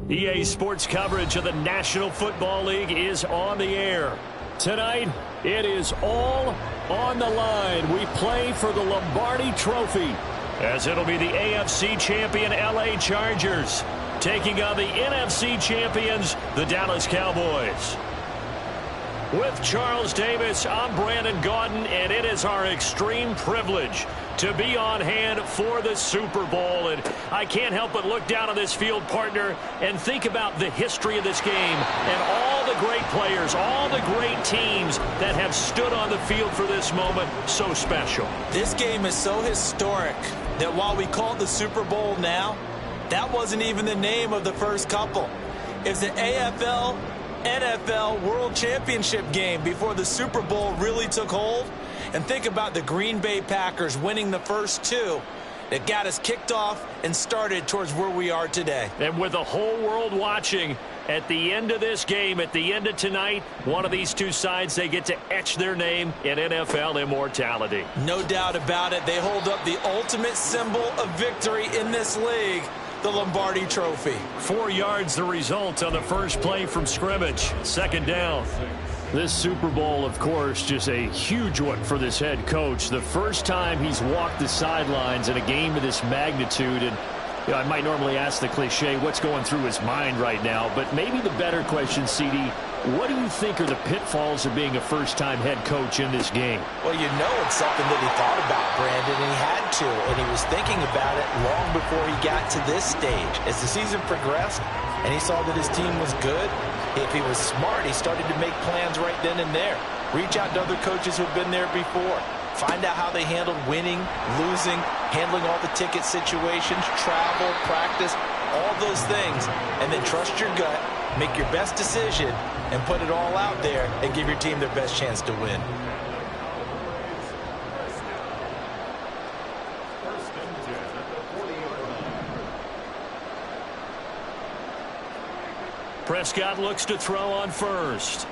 EA Sports coverage of the National Football League is on the air. Tonight, it is all on the line. We play for the Lombardi Trophy, as it'll be the AFC champion LA Chargers taking on the NFC champions, the Dallas Cowboys. With Charles Davis, I'm Brandon Gaudin, and it is our extreme privilege to be on hand for the Super Bowl. And I can't help but look down on this field, partner, and think about the history of this game and all the great players, all the great teams that have stood on the field for this moment. So special. This game is so historic that while we call it the Super Bowl now, that wasn't even the name of the first couple. It's the AFL NFL World Championship game before the Super Bowl really took hold. And think about the Green Bay Packers winning the first two that got us kicked off and started towards where we are today. And with the whole world watching, at the end of this game, at the end of tonight, one of these two sides, they get to etch their name in NFL immortality. No doubt about it. They hold up the ultimate symbol of victory in this league, the Lombardi Trophy. 4 yards the result on the first play from scrimmage. Second down. This Super Bowl, of course, just a huge one for this head coach. The first time he's walked the sidelines in a game of this magnitude. And you know, I might normally ask the cliche, what's going through his mind right now? But maybe the better question, CD, what do you think are the pitfalls of being a first-time head coach in this game? Well, you know it's something that he thought about, Brandon, and he had to. And he was thinking about it long before he got to this stage. As the season progressed and he saw that his team was good, if he was smart, he started to make plans right then and there. Reach out to other coaches who've been there before. Find out how they handled winning, losing, handling all the ticket situations, travel, practice, all those things. And then trust your gut, make your best decision, and put it all out there and give your team their best chance to win. Prescott looks to throw on first.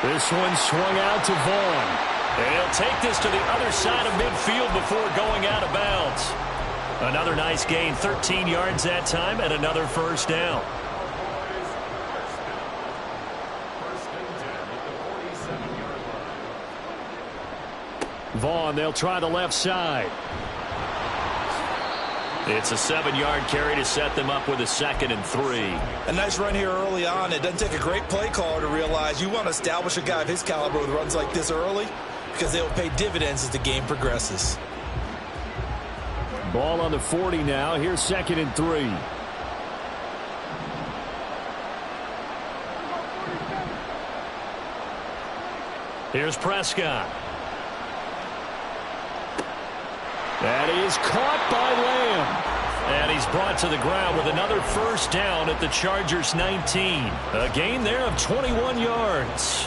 This one swung out to Vaughn. And he'll take this to the other side of midfield before going out of bounds. Another nice gain, 13 yards that time, and another first down. Vaughn, they'll try the left side. It's a 7-yard carry to set them up with a 2nd and 3. A nice run here early on. It doesn't take a great play caller to realize you want to establish a guy of his caliber with runs like this early, because they'll pay dividends as the game progresses. Ball on the 40 now. Here's 2nd and 3. Here's Prescott. That is caught by Lamb. And he's brought to the ground with another first down at the Chargers' 19. A gain there of 21 yards.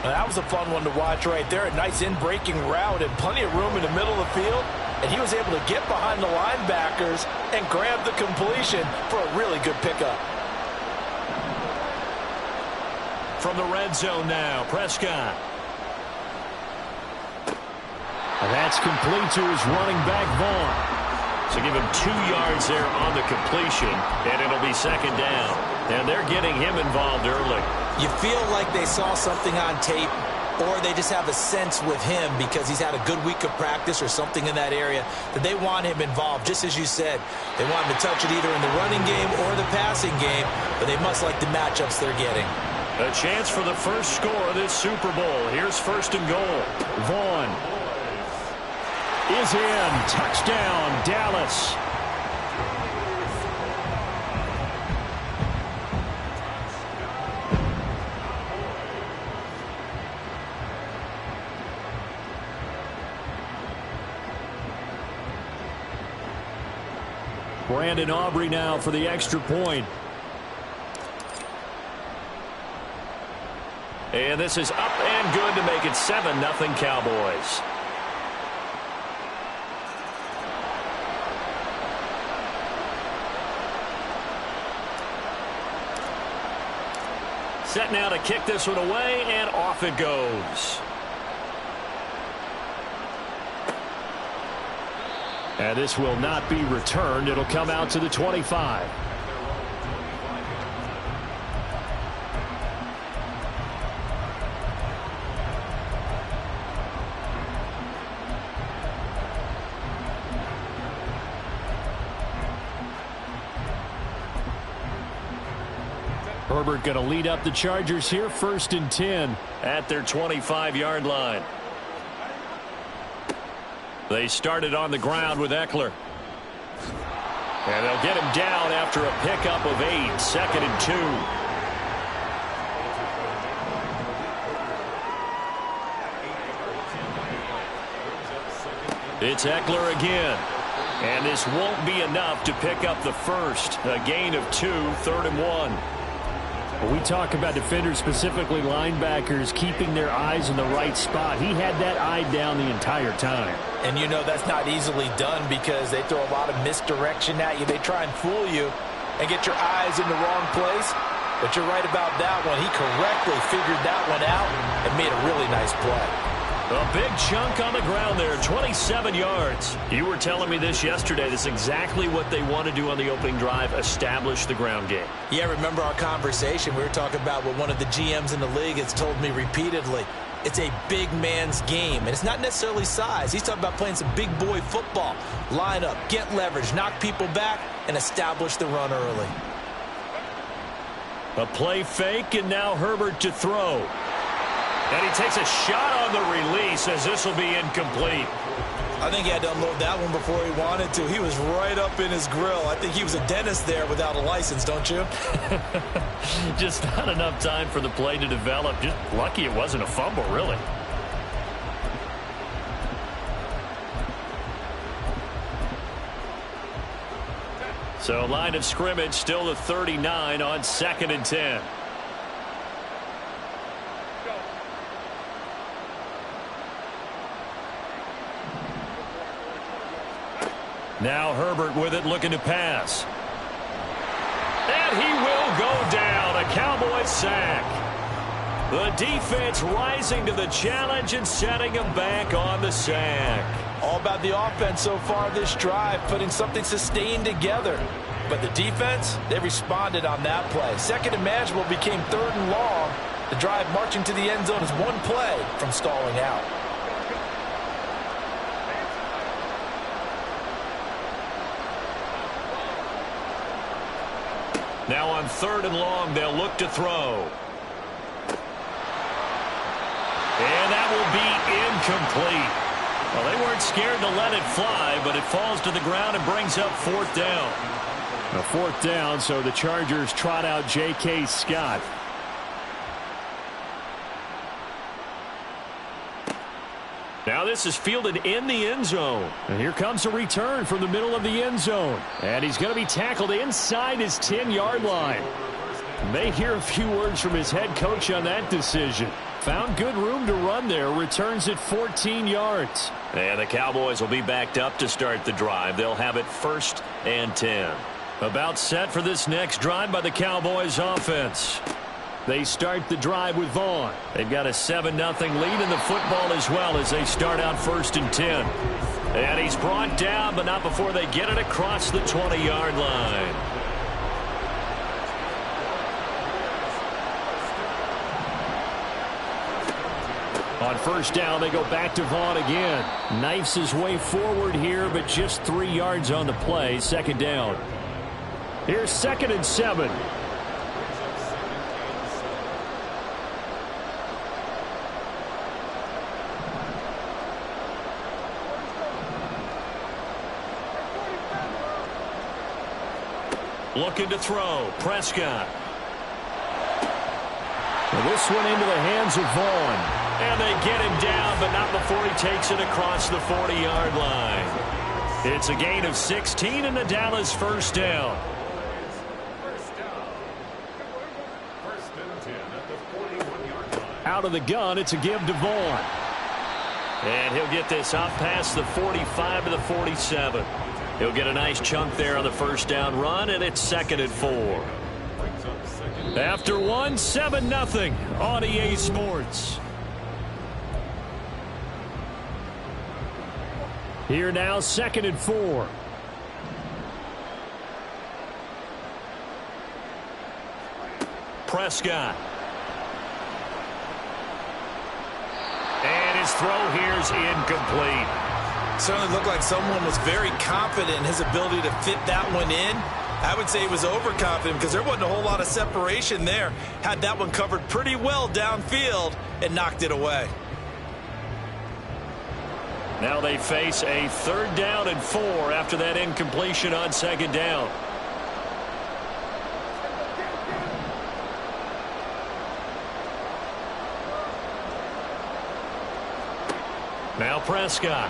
That was a fun one to watch right there. A nice in-breaking route and plenty of room in the middle of the field. And he was able to get behind the linebackers and grab the completion for a really good pickup. From the red zone now, Prescott. And that's complete to his running back, Vaughn. So give him 2 yards there on the completion, and it'll be 2nd down. And they're getting him involved early. You feel like they saw something on tape, or they just have a sense with him because he's had a good week of practice or something in that area that they want him involved. Just as you said, they want him to touch it either in the running game or the passing game, but they must like the matchups they're getting. A chance for the first score of this Super Bowl. Here's 1st and goal. Vaughn is in. Touchdown, Dallas. Brandon Aubrey now for the extra point. And this is up and good to make it 7-0 Cowboys. Set now to kick this one away, and off it goes. And this will not be returned. It'll come out to the 25. Herbert going to lead up the Chargers here, 1st and 10 at their 25-yard line. They started on the ground with Eckler. And they'll get him down after a pickup of 8, 2nd and 2. It's Eckler again. And this won't be enough to pick up the first. A gain of 2, 3rd and 1. When we talk about defenders, specifically linebackers, keeping their eyes in the right spot, he had that eye down the entire time. And you know that's not easily done because they throw a lot of misdirection at you. They try and fool you and get your eyes in the wrong place. But you're right about that one. He correctly figured that one out and made a really nice play. A big chunk on the ground there, 27 yards. You were telling me this yesterday. This is exactly what they want to do on the opening drive, establish the ground game. Yeah, remember our conversation. We were talking about what one of the GMs in the league has told me repeatedly. It's a big man's game, and it's not necessarily size. He's talking about playing some big boy football. Line up, get leverage, knock people back, and establish the run early. A play fake, and now Herbert to throw. And he takes a shot on the release as this will be incomplete. I think he had to unload that one before he wanted to. He was right up in his grill. I think he was a dentist there without a license, don't you? Just not enough time for the play to develop. Just lucky it wasn't a fumble, really. So line of scrimmage still the 39 on 2nd and 10. Now Herbert with it, looking to pass. And he will go down. A Cowboys sack. The defense rising to the challenge and setting him back on the sack. All about the offense so far this drive, putting something sustained together. But the defense, they responded on that play. 2nd and manageable became 3rd and long. The drive marching to the end zone is one play from stalling out. Now on 3rd and long, they'll look to throw. And that will be incomplete. Well, they weren't scared to let it fly, but it falls to the ground and brings up 4th down. A 4th down, so the Chargers trot out J.K. Scott. Now this is fielded in the end zone. And here comes a return from the middle of the end zone. And he's going to be tackled inside his 10-yard line. May hear a few words from his head coach on that decision. Found good room to run there. Returns at 14 yards. And the Cowboys will be backed up to start the drive. They'll have it 1st and 10. About set for this next drive by the Cowboys offense. They start the drive with Vaughn. They've got a 7-0 lead in the football as well as they start out 1st and 10. And he's brought down, but not before they get it across the 20-yard line. On 1st down, they go back to Vaughn again. Knifes his way forward here, but just 3 yards on the play. 2nd down. Here's 2nd and 7. Looking to throw. Prescott. And this one into the hands of Vaughn. And they get him down, but not before he takes it across the 40-yard line. It's a gain of 16 and the Dallas 1st down. Out of the gun, it's a give to Vaughn. And he'll get this up past the 45 to the 47. He'll get a nice chunk there on the 1st down run, and it's 2nd and 4. After one, 7-0 on EA Sports. Here now, 2nd and 4. Prescott. And his throw here is incomplete. Certainly looked like someone was very confident in his ability to fit that one in. I would say he was overconfident because there wasn't a whole lot of separation there. Had that one covered pretty well downfield and knocked it away. Now they face a 3rd down and 4 after that incompletion on 2nd down. Now Prescott.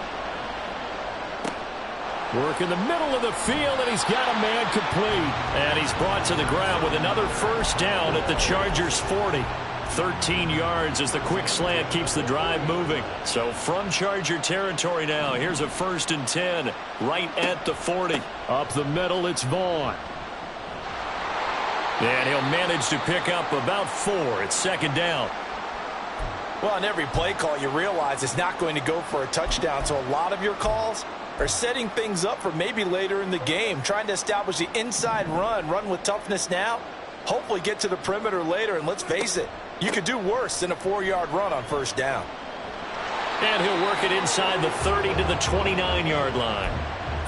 Work in the middle of the field, and he's got a man complete. And he's brought to the ground with another 1st down at the Chargers' 40. 13 yards as the quick slant keeps the drive moving. So from Charger territory now, here's a 1st and 10 right at the 40. Up the middle, it's Vaughn. And he'll manage to pick up about 4. It's 2nd down. Well, on every play call, you realize it's not going to go for a touchdown. So a lot of your calls are setting things up for maybe later in the game, trying to establish the inside run with toughness now, hopefully get to the perimeter later, and let's face it, you could do worse than a 4-yard run on 1st down. And he'll work it inside the 30 to the 29-yard line.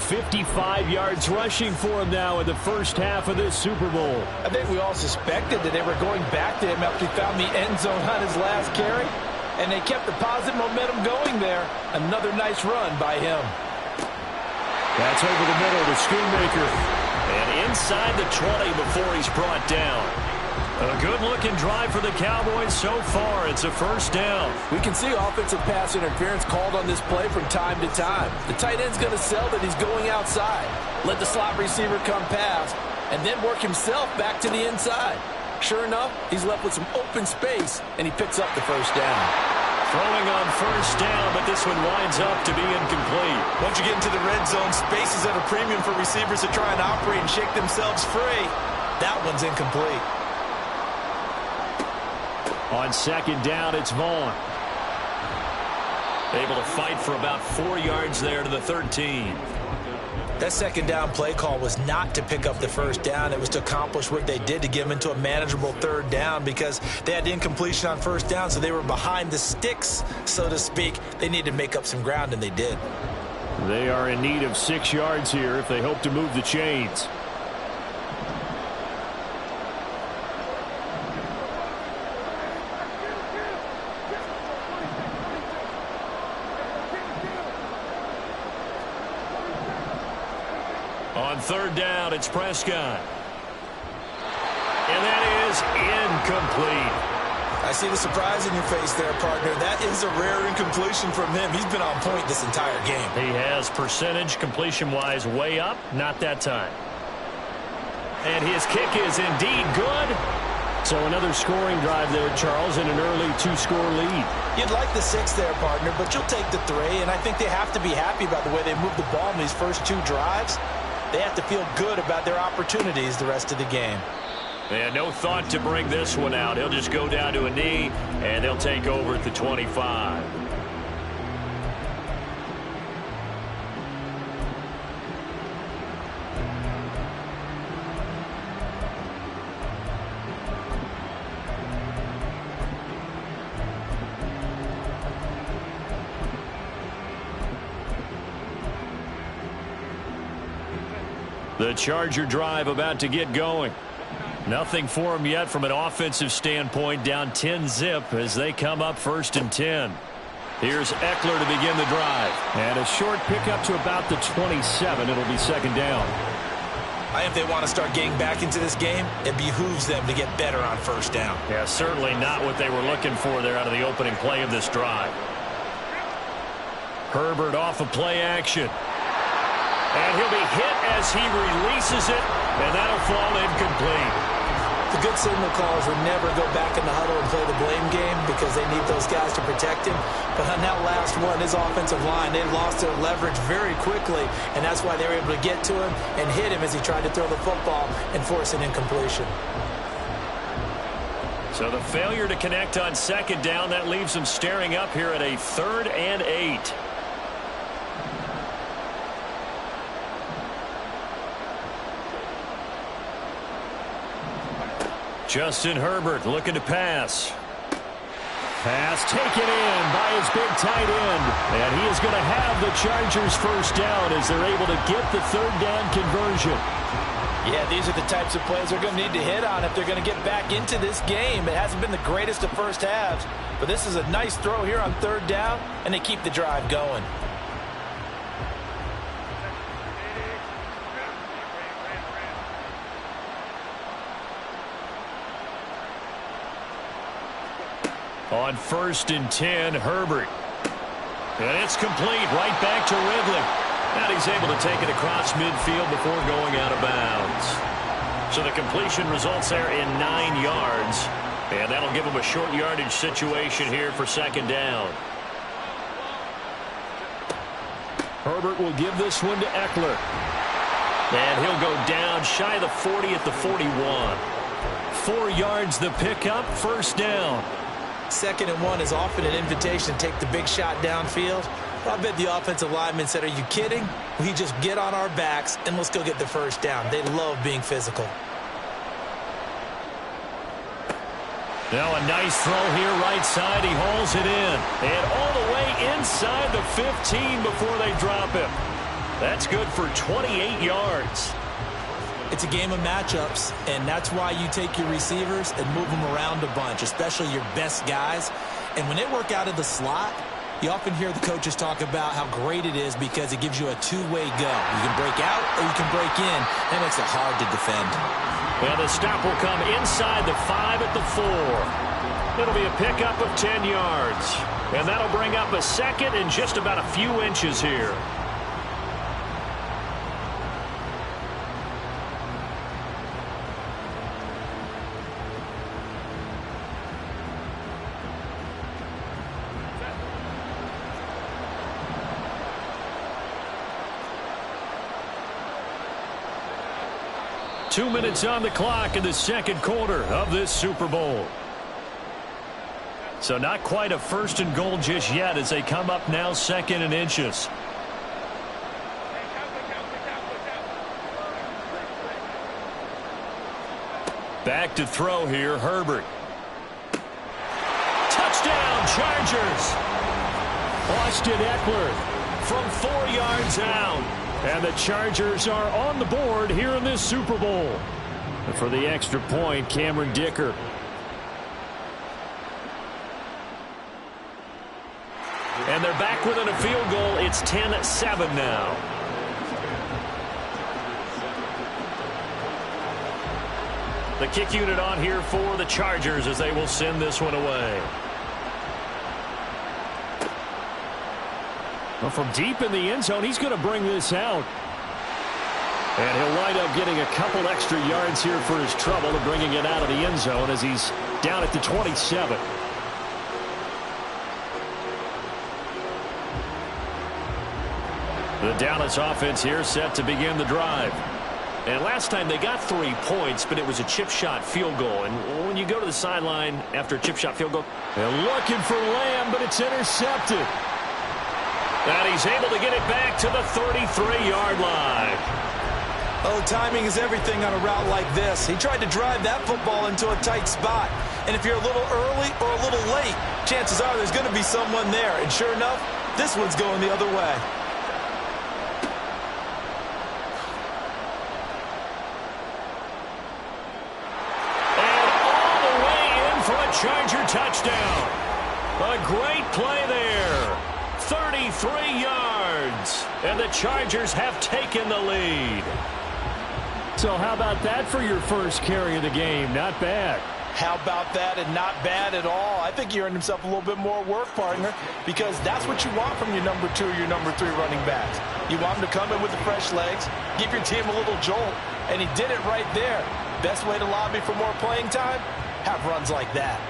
55 yards rushing for him now in the 1st half of this Super Bowl. I think we all suspected that they were going back to him after he found the end zone on his last carry, and they kept the positive momentum going there. Another nice run by him. That's over the middle to Schoonmaker. And inside the 20 before he's brought down. A good-looking drive for the Cowboys so far. It's a 1st down. We can see offensive pass interference called on this play from time to time. The tight end's going to sell that he's going outside. Let the slot receiver come past, and then work himself back to the inside. Sure enough, he's left with some open space, and he picks up the 1st down. Throwing on 1st down, but this one winds up to be incomplete. Once you get into the red zone, space is at a premium for receivers to try and operate and shake themselves free. That one's incomplete. On 2nd down, it's Vaughn. Able to fight for about 4 yards there to the 13. That 2nd down play call was not to pick up the 1st down. It was to accomplish what they did to get them into a manageable 3rd down because they had incompletion on 1st down, so they were behind the sticks, so to speak. They needed to make up some ground, and they did. They are in need of 6 yards here if they hope to move the chains. On 3rd down, it's Prescott. And that is incomplete. I see the surprise in your face there, partner. That is a rare incompletion from him. He's been on point this entire game. He has percentage completion-wise way up, not that time. And his kick is indeed good. So another scoring drive there, Charles, and an early 2-score lead. You'd like the 6 there, partner, but you'll take the 3, and I think they have to be happy about the way they moved the ball in these first 2 drives. They have to feel good about their opportunities the rest of the game. And no thought to bring this one out. He'll just go down to a knee, and they'll take over at the 25. The Charger drive about to get going. Nothing for them yet from an offensive standpoint. Down 10-zip as they come up 1st and 10. Here's Eckler to begin the drive. And a short pickup to about the 27. It'll be 2nd down. I think if they want to start getting back into this game, it behooves them to get better on 1st down. Yeah, certainly not what they were looking for there out of the opening play of this drive. Herbert off of play action. And he'll be hit as he releases it, and that'll fall incomplete. The good signal callers would never go back in the huddle and play the blame game because they need those guys to protect him. But on that last one, his offensive line, they lost their leverage very quickly, and that's why they were able to get to him and hit him as he tried to throw the football and force an incompletion. So the failure to connect on 2nd down, that leaves them staring up here at a 3rd and 8. Justin Herbert looking to pass. Pass taken in by his big tight end. And he is going to have the Chargers first down as they're able to get the third down conversion. Yeah, these are the types of plays they're going to need to hit on if they're going to get back into this game. It hasn't been the greatest of first halves, but this is a nice throw here on third down, and they keep the drive going. On 1st and 10, Herbert. And it's complete right back to Ridley. And he's able to take it across midfield before going out of bounds. So the completion results there in 9 yards. And that'll give him a short yardage situation here for second down. Herbert will give this one to Eckler. And he'll go down shy of the 40 at the 41. 4 yards the pickup, first down. 2nd and 1 is often an invitation to take the big shot downfield. I bet the offensive lineman said, are you kidding? We just get on our backs and let's go get the first down. They love being physical. Now a nice throw here right side. He hauls it in. And all the way inside the 15 before they drop him. That's good for 28 yards. It's a game of matchups, and that's why you take your receivers and move them around a bunch, especially your best guys. And when they work out of the slot, you often hear the coaches talk about how great it is because it gives you a two-way go. You can break out or you can break in. That makes it hard to defend. Well, the stop will come inside the 5 at the 4. It'll be a pickup of 10 yards. And that'll bring up a second and just about a few inches here. Two minutes on the clock in the second quarter of this Super Bowl. So not quite a 1st and goal just yet as they come up now 2nd and inches. Back to throw here, Herbert. Touchdown, Chargers. Austin Eckler from 4 yards out. And the Chargers are on the board here in this Super Bowl. And for the extra point, Cameron Dicker. And they're back within a field goal. It's 10-7 now. The kick unit on here for the Chargers as they will send this one away. Well, from deep in the end zone, he's going to bring this out. And he'll wind up getting a couple extra yards here for his trouble and bringing it out of the end zone as he's down at the 27. The Dallas offense here set to begin the drive. And last time they got 3 points, but it was a chip shot field goal. And when you go to the sideline after a chip shot field goal, they're looking for Lamb, but it's intercepted. And he's able to get it back to the 33-yard line. Oh, timing is everything on a route like this. He tried to drive that football into a tight spot. And if you're a little early or a little late, chances are there's going to be someone there. And sure enough, this one's going the other way. And all the way in for a Charger touchdown. A great play there. 33 yards. And the Chargers have taken the lead. So how about that for your first carry of the game? Not bad. How about that, and not bad at all. I think he earned himself a little bit more work, partner, because that's what you want from your number 2 or your number 3 running backs. You want him to come in with the fresh legs, give your team a little jolt, and he did it right there. Best way to lobby for more playing time? Have runs like that.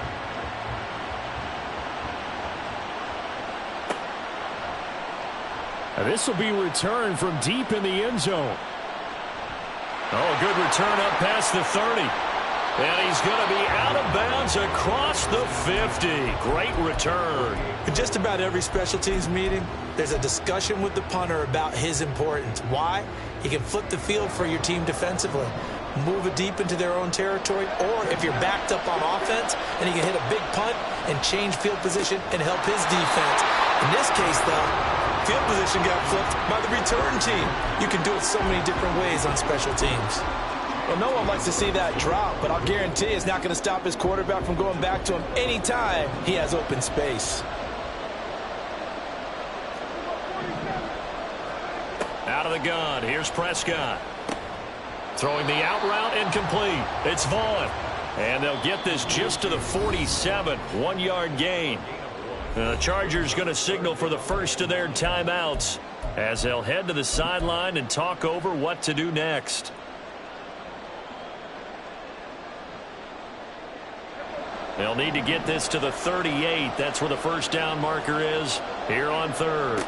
And this will be returned from deep in the end zone. Oh, good return up past the 30. And he's going to be out of bounds across the 50. Great return. In just about every special teams meeting, there's a discussion with the punter about his importance. Why? He can flip the field for your team defensively. move it deep into their own territory, or if you're backed up on offense and he can hit a big punt and change field position and help his defense. In this case, though, field position got flipped by the return team. You can do it so many different ways on special teams. Well, no one likes to see that drop, but I'll guarantee it's not going to stop his quarterback from going back to him anytime he has open space. Out of the gun, here's Prescott. Throwing the out route incomplete. It's Vaughn. And they'll get this just to the 47, 1-yard gain. The Chargers going to signal for the first of their timeouts as they'll head to the sideline and talk over what to do next. They'll need to get this to the 38. That's where the first down marker is here on third.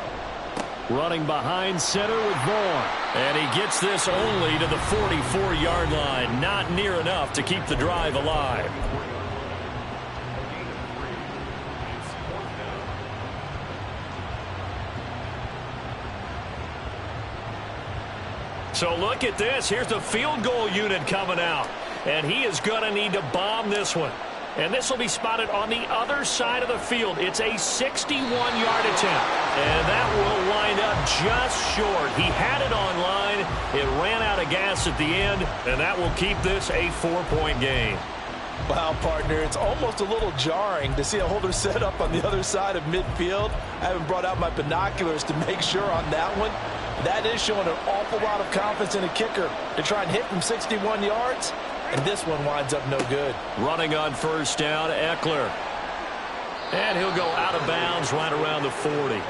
Running behind center with Vaughn. And he gets this only to the 44-yard line. Not near enough to keep the drive alive. So look at this. Here's the field goal unit coming out. And he is going to need to bomb this one. And this will be spotted on the other side of the field. It's a 61-yard attempt. And that will wind up just short. He had it on line. It ran out of gas at the end. And that will keep this a 4-point game. Wow, partner, it's almost a little jarring to see a holder set up on the other side of midfield. I haven't brought out my binoculars to make sure on that one. That is showing an awful lot of confidence in a kicker to try and hit from 61 yards. And this one winds up no good. Running on first down, Eckler. And he'll go out of bounds right around the 40.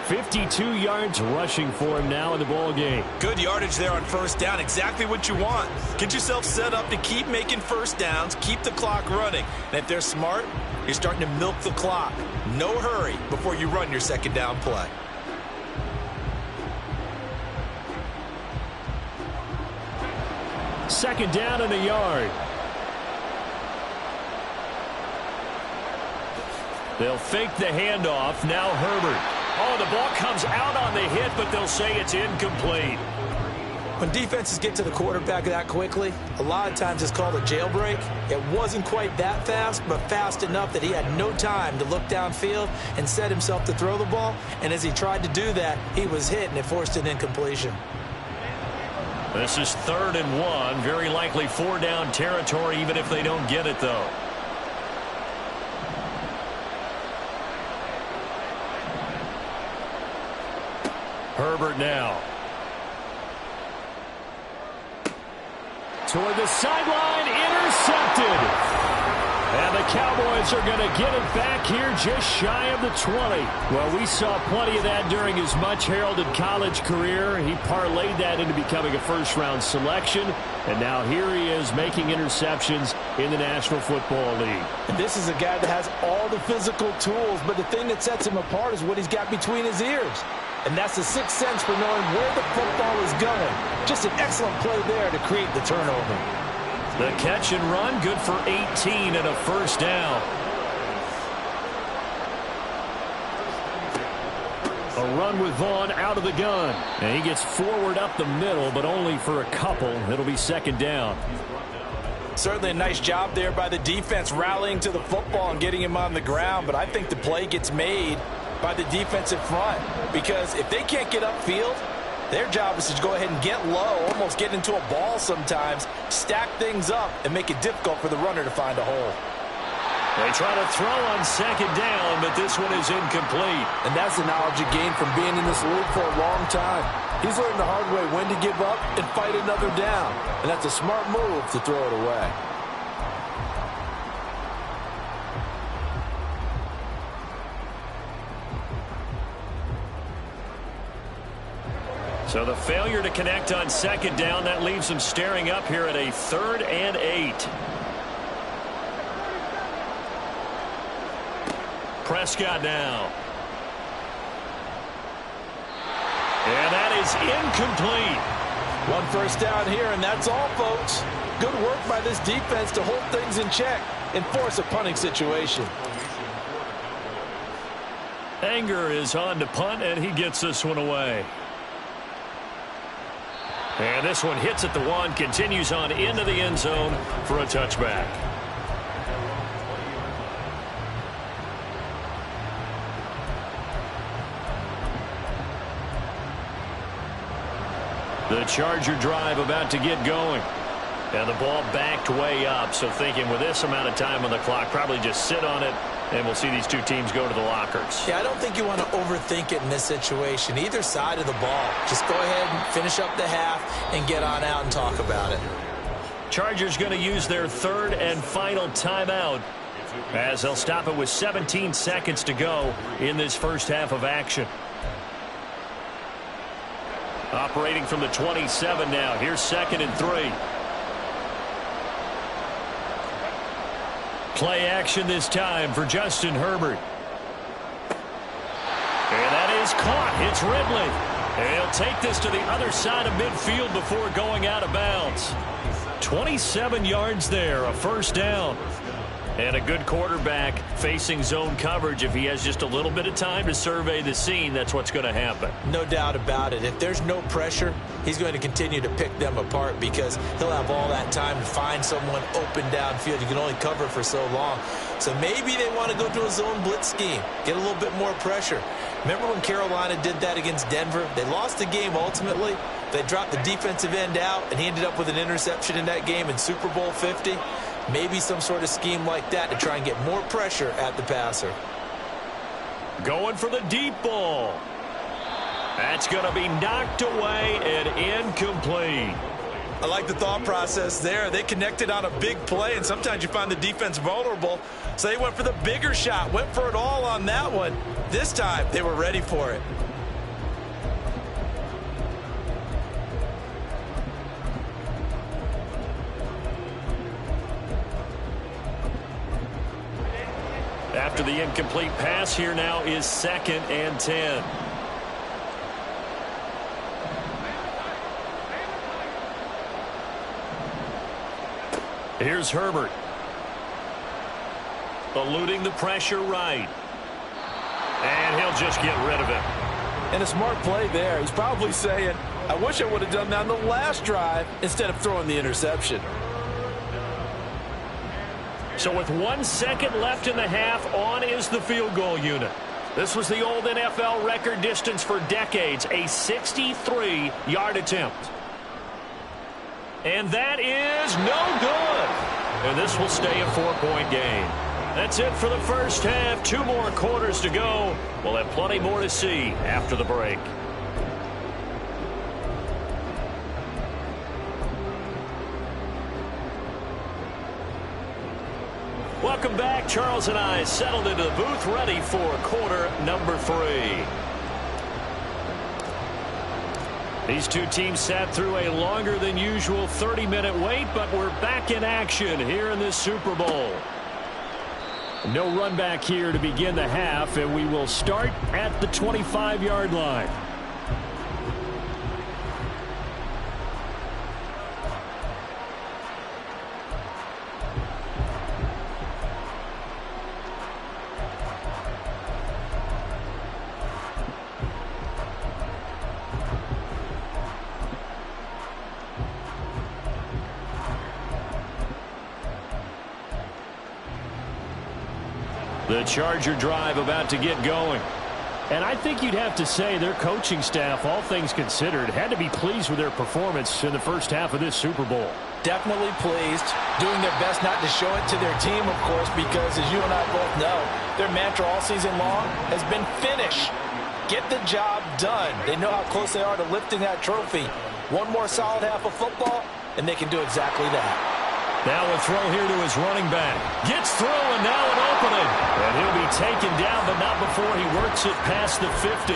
52 yards rushing for him now in the ball game. Good yardage there on first down. Exactly what you want. Get yourself set up to keep making first downs, keep the clock running. And if they're smart, you're starting to milk the clock. No hurry before you run your second down play. Second down and a yard. They'll fake the handoff. Now Herbert. Oh, the ball comes out on the hit, but they'll say it's incomplete. When defenses get to the quarterback that quickly, a lot of times it's called a jailbreak. It wasn't quite that fast, but fast enough that he had no time to look downfield and set himself to throw the ball. And as he tried to do that, he was hit, and it forced an incompletion. This is 3rd and 1. Very likely 4-down territory, even if they don't get it, though. Herbert now. Toward the sideline, intercepted. And the Cowboys are going to get it back here just shy of the 20. Well, we saw plenty of that during his much-heralded college career. He parlayed that into becoming a first-round selection. And now here he is making interceptions in the National Football League. And this is a guy that has all the physical tools, but the thing that sets him apart is what he's got between his ears. And that's the sixth sense for knowing where the football is going. Just an excellent play there to create the turnover. The catch and run, good for 18 and a first down. A run with Vaughn out of the gun. And he gets forward up the middle, but only for a couple. It'll be second down. Certainly a nice job there by the defense rallying to the football and getting him on the ground. But I think the play gets made by the defensive front. Because if they can't get upfield, their job is to go ahead and get low, almost get into a ball sometimes, stack things up, and make it difficult for the runner to find a hole. They try to throw on second down, but this one is incomplete. And that's the knowledge he gained from being in this league for a long time. He's learned the hard way when to give up and fight another down. And that's a smart move to throw it away. So the failure to connect on second down, that leaves them staring up here at a 3rd and 8. Prescott now. And that is incomplete. One first down here, and that's all, folks. Good work by this defense to hold things in check and force a punting situation. Anger is on to punt, and he gets this one away. And this one hits at the 1, continues on into the end zone for a touchback. The Charger drive about to get going. And the ball backed way up, so thinking with this amount of time on the clock, probably just sit on it, and we'll see these two teams go to the lockers. Yeah, I don't think you want to overthink it in this situation. Either side of the ball. Just go ahead and finish up the half and get on out and talk about it. Chargers going to use their third and final timeout as they'll stop it with 17 seconds to go in this first half of action. Operating from the 27 now. Here's 2nd and 3. Play action this time for Justin Herbert. And that is caught. It's Ridley. And he'll take this to the other side of midfield before going out of bounds. 27 yards there, a first down. And a good quarterback facing zone coverage. If he has just a little bit of time to survey the scene, that's what's going to happen. No doubt about it. If there's no pressure, he's going to continue to pick them apart because he'll have all that time to find someone open downfield. You can only cover for so long. So maybe they want to go to a zone blitz scheme, get a little bit more pressure. Remember when Carolina did that against Denver? They lost the game ultimately. They dropped the defensive end out, and he ended up with an interception in that game in Super Bowl 50. Maybe some sort of scheme like that to try and get more pressure at the passer. Going for the deep ball. That's going to be knocked away and incomplete. I like the thought process there. They connected on a big play, and sometimes you find the defense vulnerable. So they went for the bigger shot, went for it all on that one. This time, they were ready for it. After the incomplete pass, here now is 2nd and 10. Here's Herbert. Eluding the pressure right. And he'll just get rid of it. And a smart play there. He's probably saying, I wish I would have done that on the last drive instead of throwing the interception. So with 1 second left in the half, on is the field goal unit. This was the old NFL record distance for decades, a 63-yard attempt. And that is no good. And this will stay a 4-point game. That's it for the first half. 2 more quarters to go. We'll have plenty more to see after the break. Welcome back. Charles and I settled into the booth, ready for quarter number 3. These two teams sat through a longer than usual 30-minute wait, but we're back in action here in this Super Bowl. No run back here to begin the half, and we will start at the 25-yard line. The Charger drive about to get going. And I think you'd have to say their coaching staff, all things considered, had to be pleased with their performance in the first half of this Super Bowl. Definitely pleased, doing their best not to show it to their team, of course, because as you and I both know, their mantra all season long has been finish. Get the job done. They know how close they are to lifting that trophy. One more solid half of football, and they can do exactly that. Now a throw here to his running back. Gets through, and now an opening. And he'll be taken down, but not before he works it past the 50.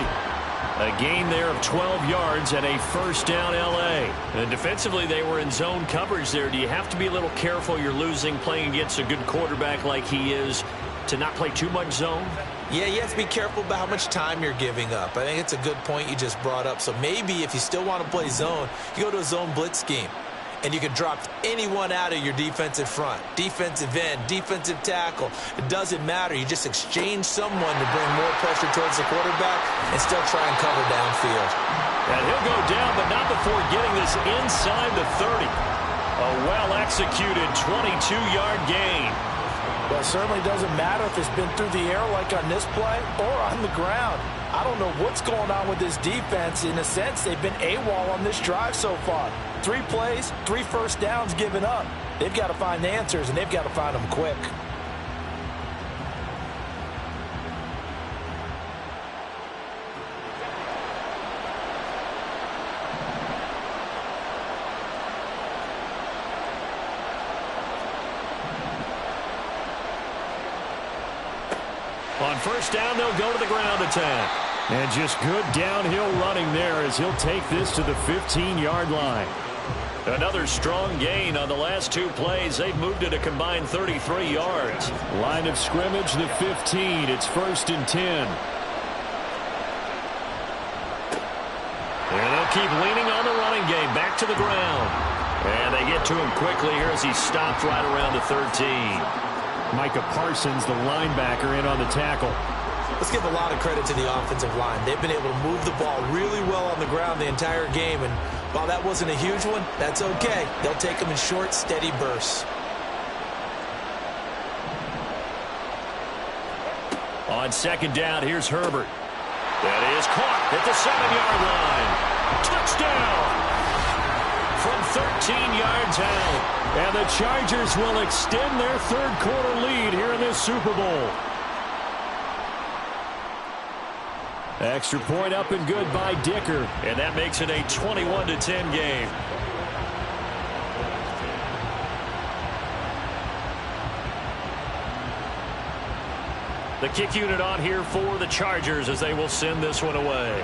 A gain there of 12 yards and a first down L.A. And defensively, they were in zone coverage there. Do you have to be a little careful you're losing playing against a good quarterback like he is to not play too much zone? Yeah, you have to be careful about how much time you're giving up. I think it's a good point you just brought up. So maybe if you still want to play zone, you go to a zone blitz scheme. And you can drop anyone out of your defensive front, defensive end, defensive tackle. It doesn't matter. You just exchange someone to bring more pressure towards the quarterback and still try and cover downfield. And he'll go down, but not before getting this inside the 30. A well-executed 22-yard gain. Well, it certainly doesn't matter if it's been through the air like on this play or on the ground. I don't know what's going on with this defense. In a sense, they've been AWOL on this drive so far. 3 plays, 3 first downs given up. They've got to find answers, and they've got to find them quick. On first down, they'll go to the ground attack. And just good downhill running there as he'll take this to the 15-yard line. Another strong gain on the last 2 plays. They've moved it a combined 33 yards. Line of scrimmage, the 15. It's 1st and 10. And they'll keep leaning on the running game. Back to the ground. And they get to him quickly here as he stopped right around the 13. Micah Parsons, the linebacker, in on the tackle. Let's give a lot of credit to the offensive line. They've been able to move the ball really well on the ground the entire game, and while that wasn't a huge one, that's okay. They'll take them in short, steady bursts. On 2nd down, here's Herbert. That is caught at the 7-yard line. Touchdown! From 13 yards out. And the Chargers will extend their 3rd quarter lead here in this Super Bowl. Extra point up and good by Dicker. And that makes it a 21-10 game. The kick unit on here for the Chargers as they will send this one away.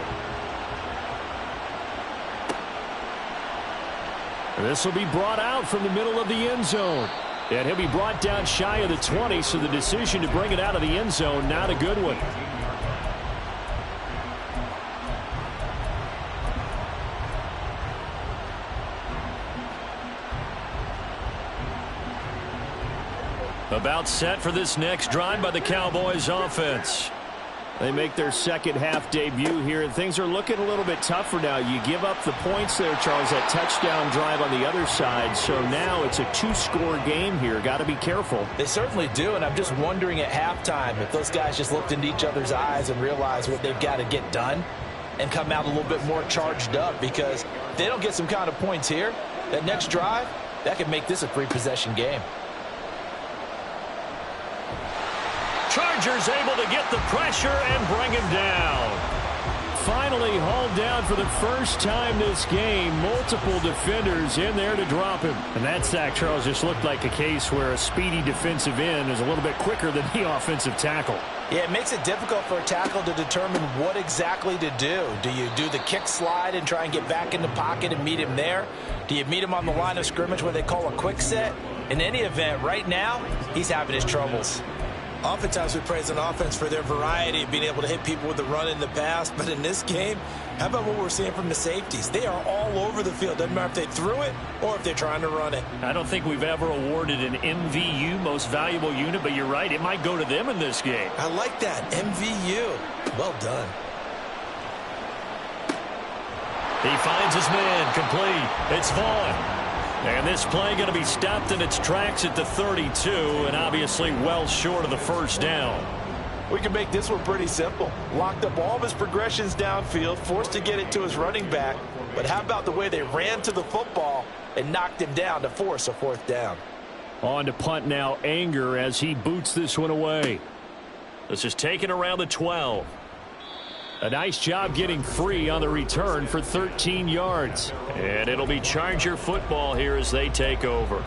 This will be brought out from the middle of the end zone. And he'll be brought down shy of the 20, so the decision to bring it out of the end zone, not a good one. About set for this next drive by the Cowboys offense. They make their 2nd half debut here, and things are looking a little bit tougher now. You give up the points there, Charles, that touchdown drive on the other side. So now it's a 2-score game here. Got to be careful. They certainly do, and I'm just wondering at halftime if those guys just looked into each other's eyes and realized what they've got to get done and come out a little bit more charged up, because if they don't get some kind of points here, that next drive, that could make this a 3-possession game. Chargers able to get the pressure and bring him down. Finally hauled down for the first time this game. Multiple defenders in there to drop him. And that sack, Charles, just looked like a case where a speedy defensive end is a little bit quicker than the offensive tackle. Yeah, it makes it difficult for a tackle to determine what exactly to do. Do you do the kick slide and try and get back in the pocket and meet him there? Do you meet him on the line of scrimmage where they call a quick set? In any event, right now, he's having his troubles. Oftentimes we praise an offense for their variety of being able to hit people with the run in the past, but in this game, how about what we're seeing from the safeties? They are all over the field. Doesn't matter if they threw it or if they're trying to run it. I don't think we've ever awarded an MVU, most valuable unit, but you're right, it might go to them in this game. I like that, MVU. Well done. He finds his man, complete. It's Vaughn. And this play going to be stopped in its tracks at the 32, and obviously well short of the first down. We can make this one pretty simple. Locked up all of his progressions downfield, forced to get it to his running back. But how about the way they ran to the football and knocked him down to force a 4th down? On to punt now, Anger, as he boots this one away. This is taken around the 12. A nice job getting free on the return for 13 yards. And it'll be Charger football here as they take over.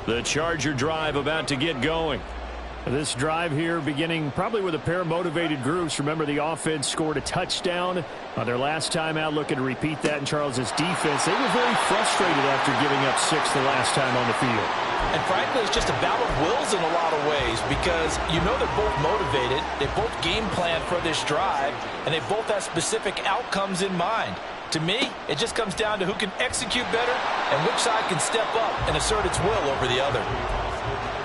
The Charger drive about to get going. This drive here beginning probably with a pair of motivated groups. Remember, the offense scored a touchdown on their last time out, looking to repeat that in Charles's defense. They were very frustrated after giving up 6 the last time on the field. And frankly, it's just a battle of wills in a lot of ways, because you know they're both motivated, they both game plan for this drive, and they both have specific outcomes in mind. To me, it just comes down to who can execute better and which side can step up and assert its will over the other.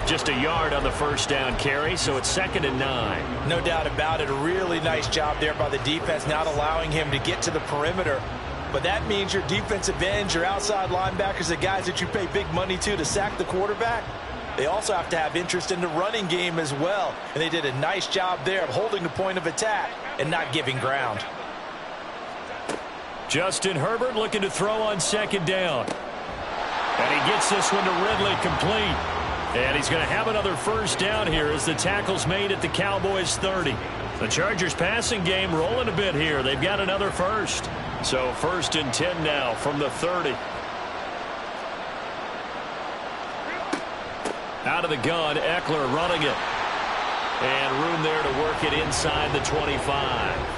Just a yard on the first down carry, so it's 2nd and 9. No doubt about it. A really nice job there by the defense, not allowing him to get to the perimeter. But that means your defensive ends, your outside linebackers, the guys that you pay big money to sack the quarterback, they also have to have interest in the running game as well. And they did a nice job there of holding the point of attack and not giving ground. Justin Herbert looking to throw on 2nd down. And he gets this one to Ridley complete. And he's going to have another first down here as the tackle's made at the Cowboys 30. The Chargers passing game rolling a bit here. They've got another first. So 1st and 10 now from the 30. Out of the gun, Eckler running it. And room there to work it inside the 25.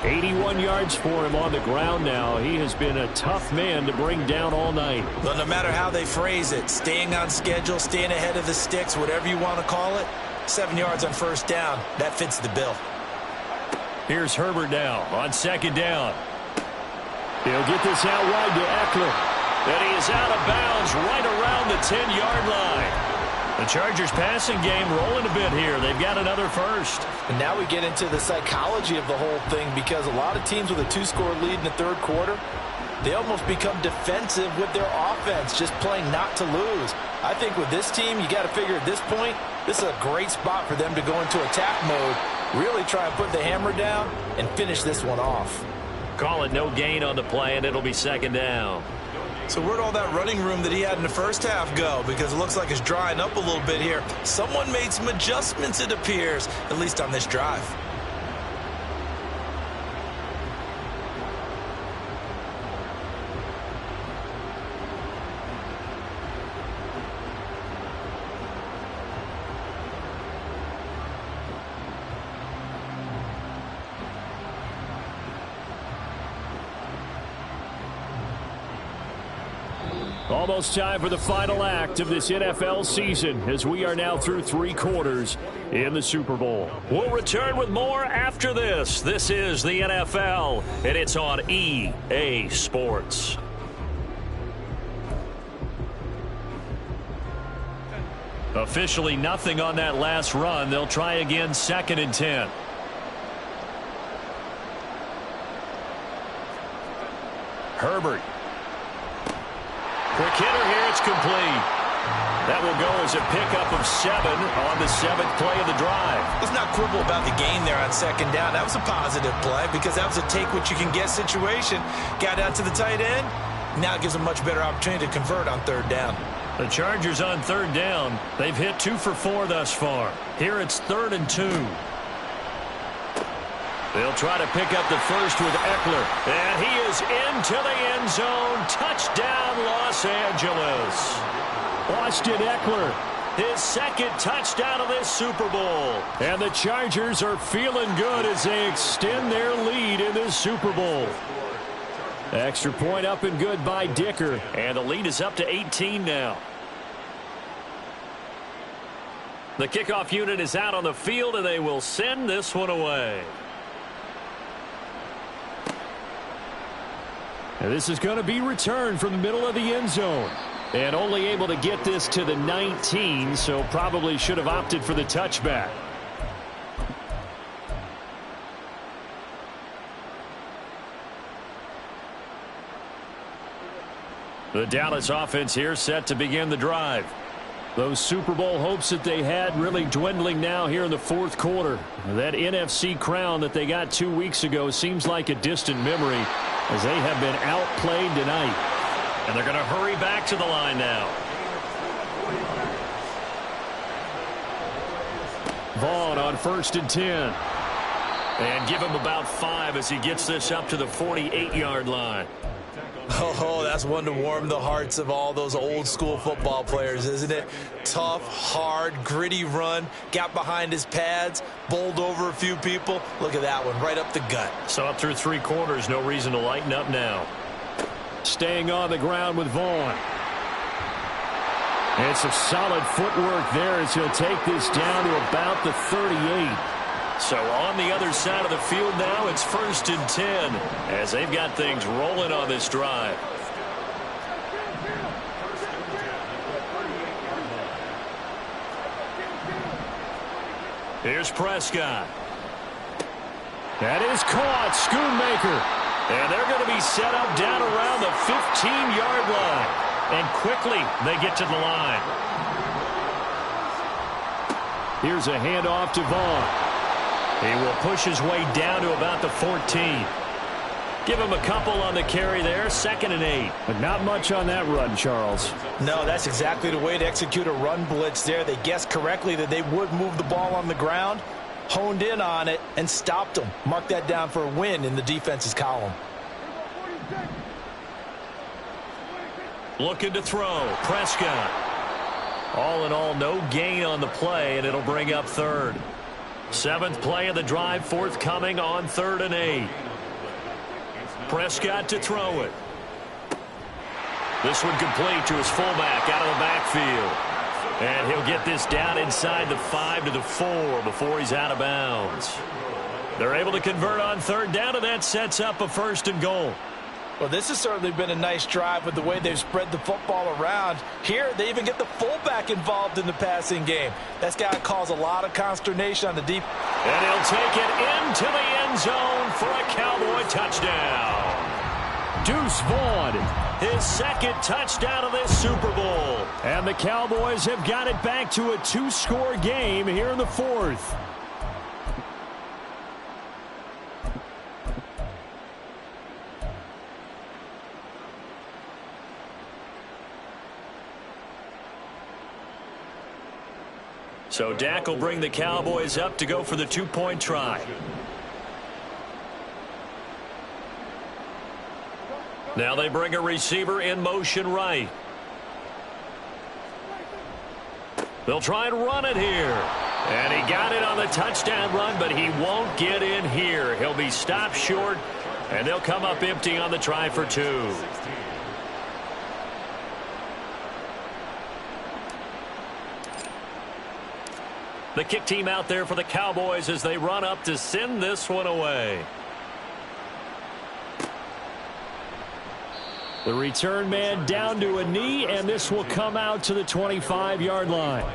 81 yards for him on the ground now. He has been a tough man to bring down all night. Well, no matter how they phrase it, staying on schedule, staying ahead of the sticks, whatever you want to call it, 7 yards on first down, that fits the bill. Here's Herbert now on 2nd down. He'll get this out wide to Eckler. And he is out of bounds right around the 10-yard line. The Chargers passing game rolling a bit here. They've got another first. And now we get into the psychology of the whole thing, because a lot of teams with a 2-score lead in the third quarter, they almost become defensive with their offense, just playing not to lose. I think with this team, you got to figure at this point, this is a great spot for them to go into attack mode, really try and put the hammer down and finish this one off. Call it no gain on the play, and it'll be 2nd down. So where'd all that running room that he had in the first half go? Because it looks like it's drying up a little bit here. Someone made some adjustments, it appears, at least on this drive. Almost time for the final act of this NFL season as we are now through 3 quarters in the Super Bowl. We'll return with more after this. This is the NFL, and it's on EA Sports. Officially nothing on that last run. They'll try again 2nd and 10. Herbert. Quick hitter here, it's complete. That will go as a pickup of 7 on the 7th play of the drive. Let's not quibble about the gain there on 2nd down. That was a positive play because that was a take-what-you-can-get situation. Got out to the tight end. Now it gives them a much better opportunity to convert on 3rd down. The Chargers on 3rd down. They've hit 2 for 4 thus far. Here it's 3rd and 2. They'll try to pick up the first with Eckler. And he is into the end zone. Touchdown, Los Angeles. Austin Eckler, his 2nd touchdown of this Super Bowl. And the Chargers are feeling good as they extend their lead in this Super Bowl. Extra point up and good by Dicker. And the lead is up to 18 now. The kickoff unit is out on the field, and they will send this one away. And this is going to be returned from the middle of the end zone. And only able to get this to the 19, so probably should have opted for the touchback. The Dallas offense here set to begin the drive. Those Super Bowl hopes that they had really dwindling now here in the 4th quarter. That NFC crown that they got 2 weeks ago seems like a distant memory as they have been outplayed tonight. And they're going to hurry back to the line now. Vaughn on 1st and 10. And give him about 5 as he gets this up to the 48-yard line. Oh, that's one to warm the hearts of all those old school football players, isn't it? Tough, hard, gritty run. Got behind his pads, bowled over a few people. Look at that one, right up the gut. So up through 3 quarters, no reason to lighten up now. Staying on the ground with Vaughn. And some solid footwork there as he'll take this down to about the 38. So on the other side of the field now, it's 1st and 10 as they've got things rolling on this drive. Here's Prescott. That is caught. Schoonmaker. And they're going to be set up down around the 15-yard line. And quickly they get to the line. Here's a handoff to Vaughn. He will push his way down to about the 14. Give him a couple on the carry there. 2nd and 8. But not much on that run, Charles. No, that's exactly the way to execute a run blitz there. They guessed correctly that they would move the ball on the ground, honed in on it, and stopped them. Mark that down for a win in the defense's column. Looking to throw. Prescott. All in all, no gain on the play, and it'll bring up 3rd. 7th play of the drive, forthcoming on 3rd and 8. Prescott to throw it. This one complete to his fullback out of the backfield. And he'll get this down inside the 5 to the 4 before he's out of bounds. They're able to convert on 3rd down, and that sets up a 1st and goal. Well, this has certainly been a nice drive with the way they've spread the football around. Here, they even get the fullback involved in the passing game. That's got to cause a lot of consternation on the deep. And he'll take it into the end zone for a Cowboy touchdown. Deuce Vaughn. His 2nd touchdown of this Super Bowl. And the Cowboys have got it back to a 2-score game here in the 4th. So Dak will bring the Cowboys up to go for the 2-point try. Now they bring a receiver in motion right. They'll try and run it here. And he got it on the touchdown run, but he won't get in here. He'll be stopped short, and they'll come up empty on the try for 2. The kick team out there for the Cowboys as they run up to send this one away. The return man down to a knee, and this will come out to the 25-yard line.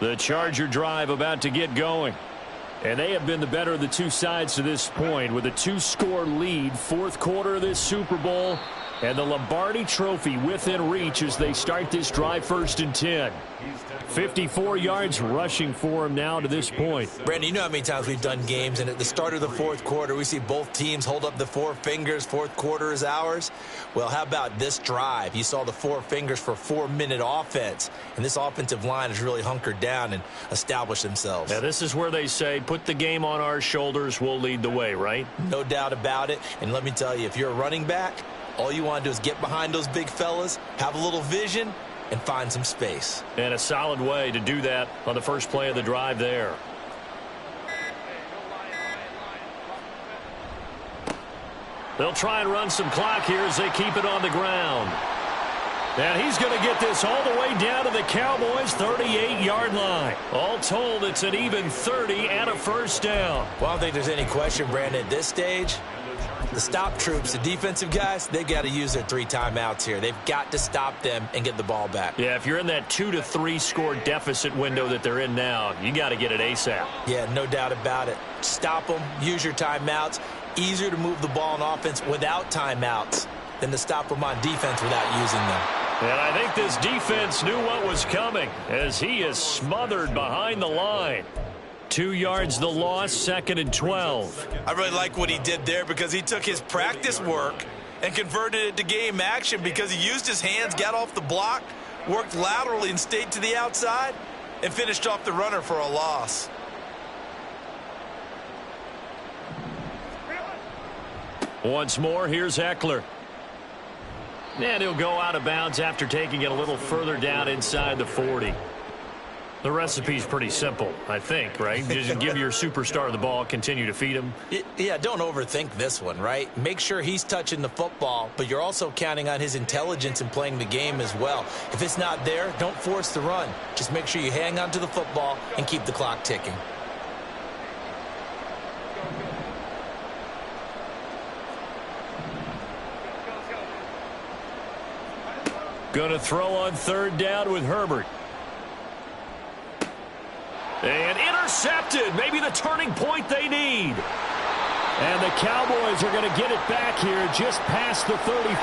The Charger drive about to get going. And they have been the better of the two sides to this point with a 2-score lead. 4th quarter of this Super Bowl. And the Lombardi Trophy within reach as they start this drive 1st and 10. 54 yards rushing for him now to this point. Brandon, you know how many times we've done games, and at the start of the 4th quarter, we see both teams hold up the 4 fingers. 4th quarter is ours. Well, how about this drive? You saw the 4 fingers for 4-minute offense, and this offensive line has really hunkered down and established themselves. Now, this is where they say, put the game on our shoulders, we'll lead the way, right? No doubt about it. And let me tell you, if you're a running back, all you want to do is get behind those big fellas, have a little vision, and find some space. And a solid way to do that on the first play of the drive there. They'll try and run some clock here as they keep it on the ground. And he's going to get this all the way down to the Cowboys' 38-yard line. All told, it's an even 30 and a 1st down. Well, I don't think there's any question, Brandon, at this stage. The stop troops, the defensive guys, they got to use their 3 timeouts here. They've got to stop them and get the ball back. Yeah, if you're in that 2 to 3 score deficit window that they're in now, you got to get it ASAP. Yeah, no doubt about it. Stop them, use your timeouts. Easier to move the ball on offense without timeouts than to stop them on defense without using them. And I think this defense knew what was coming as he is smothered behind the line. 2 yards the loss, 2nd and 12. I really like what he did there because he took his practice work and converted it to game action because he used his hands, got off the block, worked laterally and stayed to the outside, and finished off the runner for a loss. Once more, here's Eckler. And he'll go out of bounds after taking it a little further down inside the 40. The recipe's pretty simple, I think, right? Just give your superstar the ball, continue to feed him. Yeah, don't overthink this one, right? Make sure he's touching the football, but you're also counting on his intelligence in playing the game as well. If it's not there, don't force the run. Just make sure you hang on to the football and keep the clock ticking. Going to throw on third down with Herbert. And intercepted. Maybe the turning point they need. And the Cowboys are going to get it back here just past the 35.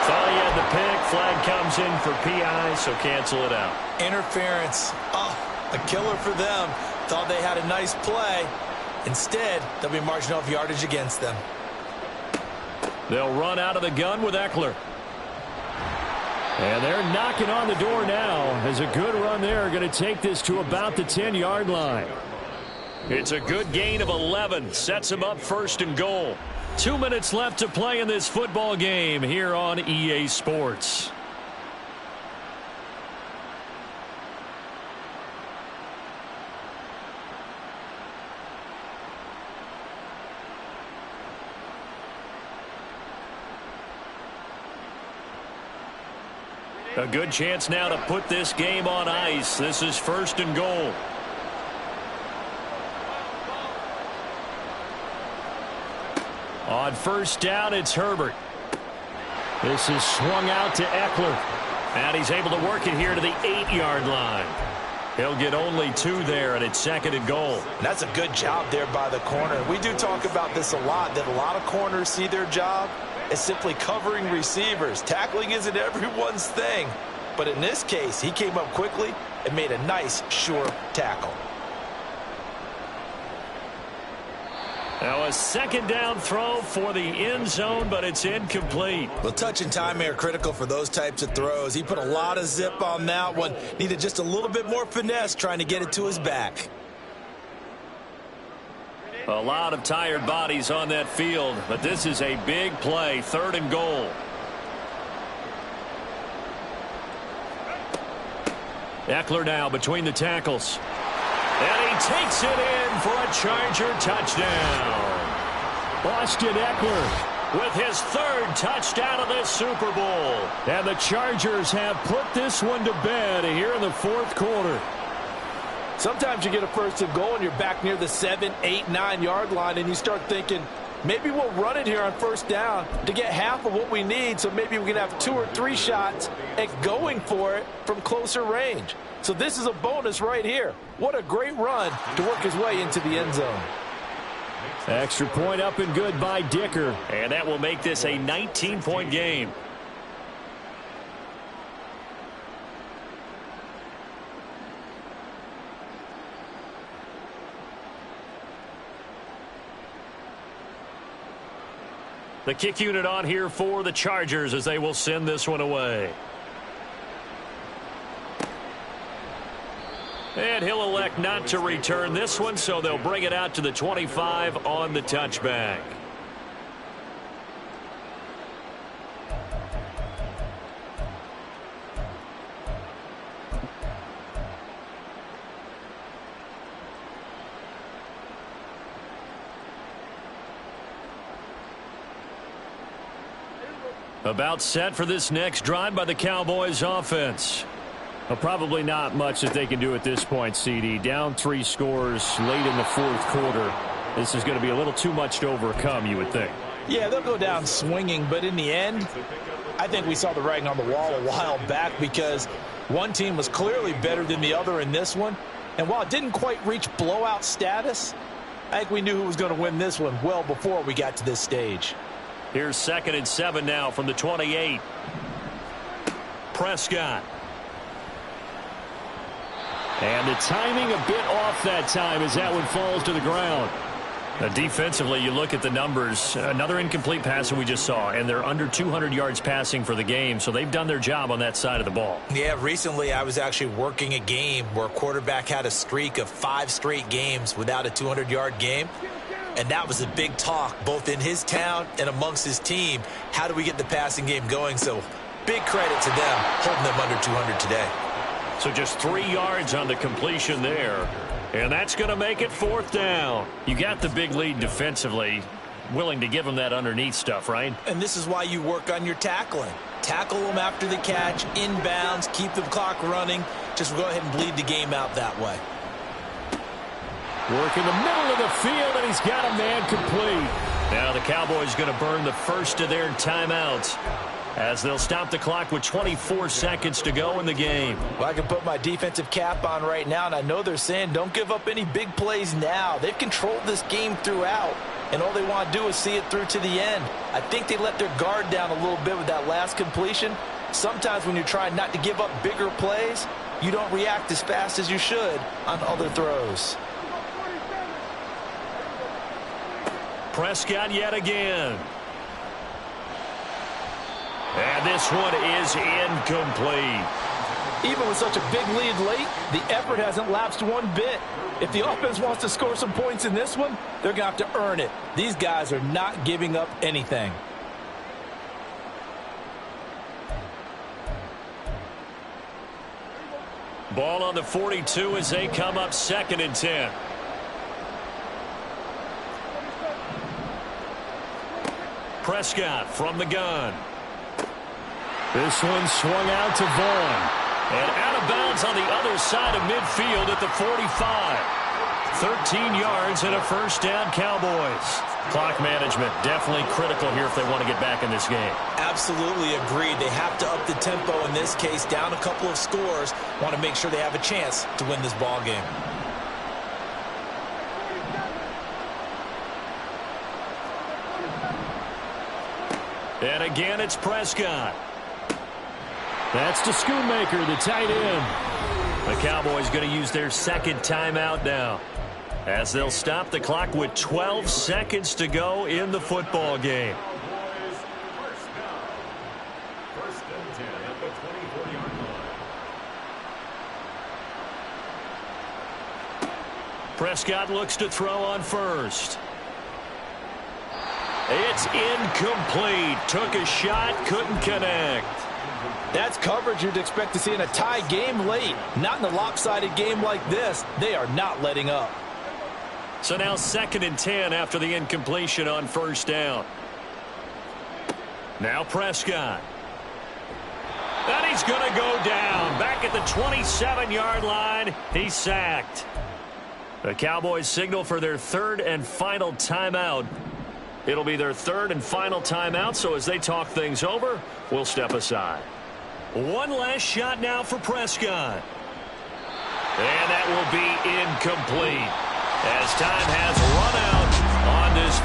Thought he had the pick. Flag comes in for PI, so cancel it out. Interference. Oh, a killer for them. Thought they had a nice play. Instead, they'll be marching off yardage against them. They'll run out of the gun with Eckler. And they're knocking on the door now as a good run there going to take this to about the 10-yard line. It's a good gain of 11. Sets them up first and goal. 2 minutes left to play in this football game here on EA Sports. A good chance now to put this game on ice. This is first and goal. On first down, it's Herbert. This is swung out to Eckler. And he's able to work it here to the 8-yard line. He'll get only 2 there, and it's second and goal. And that's a good job there by the corner. We do talk about this a lot, that a lot of corners see their job as simply covering receivers. Tackling isn't everyone's thing. But in this case, he came up quickly and made a nice, sure tackle. Now a second down throw for the end zone, but it's incomplete. Well, touch and time are critical for those types of throws. He put a lot of zip on that one. Needed just a little bit more finesse trying to get it to his back. A lot of tired bodies on that field, but this is a big play. Third and goal. Eckler now between the tackles. And he takes it in for a Charger touchdown. Austin Eckler with his 3rd touchdown of this Super Bowl. And the Chargers have put this one to bed here in the 4th quarter. Sometimes you get a first and goal and you're back near the 7, 8, 9-yard line and you start thinking, maybe we'll run it here on first down to get half of what we need, so maybe we can have 2 or 3 shots at going for it from closer range. So this is a bonus right here. What a great run to work his way into the end zone. Extra point up and good by Dicker. And that will make this a 19-point game. The kick unit on here for the Chargers as they will send this one away. And he'll elect not to return this one, so they'll bring it out to the 25 on the touchback. About set for this next drive by the Cowboys offense. Well, probably not much that they can do at this point, CD. Down 3 scores late in the 4th quarter. This is going to be a little too much to overcome, you would think. Yeah, they'll go down swinging, but in the end, I think we saw the writing on the wall a while back because one team was clearly better than the other in this one. And while it didn't quite reach blowout status, I think we knew who was going to win this one well before we got to this stage. Here's 2nd and 7 now from the 28. Prescott. And the timing a bit off that time as that one falls to the ground. Defensively, you look at the numbers. Another incomplete pass that we just saw, and they're under 200 yards passing for the game, so they've done their job on that side of the ball. Yeah, recently I was actually working a game where a quarterback had a streak of 5 straight games without a 200-yard game. And that was a big talk, both in his town and amongst his team. How do we get the passing game going? So big credit to them holding them under 200 today. So just 3 yards on the completion there. And that's going to make it 4th down. You got the big lead defensively. Willing to give them that underneath stuff, right? And this is why you work on your tackling. Tackle them after the catch, inbounds, keep the clock running. Just go ahead and bleed the game out that way. Work in the middle of the field, and he's got a man complete. Now the Cowboys going to burn the first of their timeouts. as they'll stop the clock with 24 seconds to go in the game. Well, I can put my defensive cap on right now, and I know they're saying don't give up any big plays now. They've controlled this game throughout, and all they want to do is see it through to the end. I think they let their guard down a little bit with that last completion. Sometimes when you're trying not to give up bigger plays, you don't react as fast as you should on other throws. Prescott yet again. And this one is incomplete. Even with such a big lead late, the effort hasn't lapsed one bit. If the offense wants to score some points in this one, they're going to have to earn it. These guys are not giving up anything. Ball on the 42 as they come up 2nd and 10. Prescott from the gun. This one swung out to Vaughn. And out of bounds on the other side of midfield at the 45. 13 yards and a first down, Cowboys. Clock management definitely critical here if they want to get back in this game. Absolutely agreed. They have to up the tempo in this case, down a couple of scores. Want to make sure they have a chance to win this ball game. And again, it's Prescott. That's to Schoonmaker, the tight end. The Cowboys going to use their 2nd timeout now, as they'll stop the clock with 12 seconds to go in the football game. Prescott looks to throw on first. It's incomplete. Took a shot, couldn't connect. That's coverage you'd expect to see in a tie game late. Not in a lopsided game like this. They are not letting up. So now 2nd and 10 after the incompletion on first down. Now Prescott. And he's going to go down. Back at the 27-yard line. He's sacked. The Cowboys signal for their 3rd and final timeout. It'll be their 3rd and final timeout, so as they talk things over, we'll step aside. One last shot now for Prescott. And that will be incomplete, as time has run out on this